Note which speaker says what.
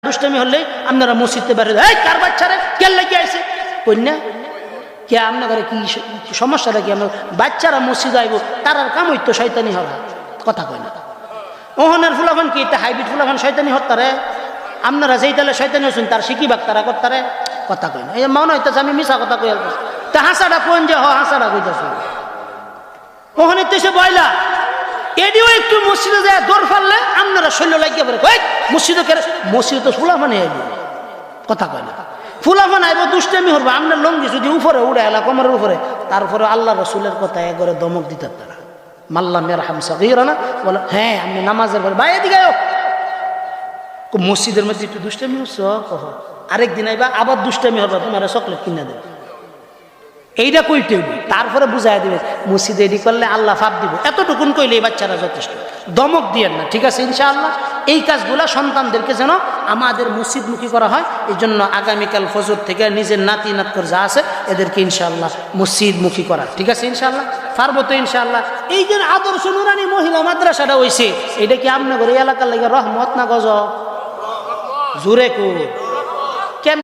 Speaker 1: দুষ্টামি হলে আপনারা মসজিদে বেড়ে এই কার বাচ্চারে কে লেগে আইছে কন্যা কে আপনাদের কি সমস্যাটা কি? আমরা বাচ্চারা মসজিদ আইব তার আর কাম হইতো শয়তানি হওয়া কথা কয় না। ওহনের ফুলাফান কি এটা হাইব্রিড ফুলাফান শয়তানি হত্যারে আপনারা যেই তাহলে শয়তানি হচ্ছেন তার শিখিবাক তারা করতারে কথা কয় না। এই মনে হইতেছে আমি মিশা কথা কই তা হাসাটা কোন যে হাসাটা কইতেছ ওখানে তো সে বয়লা এডিও একটু মসজিদে যায় দৌড় ফাললে আপনারা শৈল্য লাগিয়ে পড়ে মসজিদে কেন মসজিদে তো ফুলাফানে আইব কথা কয় না। ফুলাফান আইব দুষ্টামি হবো আপনার লঙ্গি যদি উপরে উড়ে এলা কোমরের উপরে তারপরে আল্লাহ রসুলের কথা একবারে দমক দিতে তারা মাল্লা মেয়ের হামসা না বলে হ্যাঁ আমি নামাজের পরে বাইরে দিকে মসজিদের মধ্যে একটু দুষ্টামি হচ্ছ কহ আরেকদিন আইবা আবার দুষ্টামি হবে তোমার চকলেট কিনে দেবে এইটা কইতে হইব তারপরে বুঝাই দিবে মসজিদে এডি করলে আল্লাহ ফাপ দিব এতটুকুন কইলে এই বাচ্চারা যথেষ্ট দমক দিয়েন না ঠিক আছে ইনশাআল্লাহ। এই কাজগুলা সন্তানদেরকে যেন আমাদের মসজিদমুখী করা হয় এই জন্য আগামীকাল ফজর থেকে নিজের নাতি নাতকর যা আছে এদেরকে ইনশাআল্লাহ মসজিদমুখী করা ঠিক আছে ইনশাআল্লাহ পারবো তো ইনশাআল্লাহ। এই যে আদর্শ নুরানি মহিলা মাদ্রাসাটা হইছে এটা কি আপনাদের এলাকার লাগে রহমত না গজব জোরে কো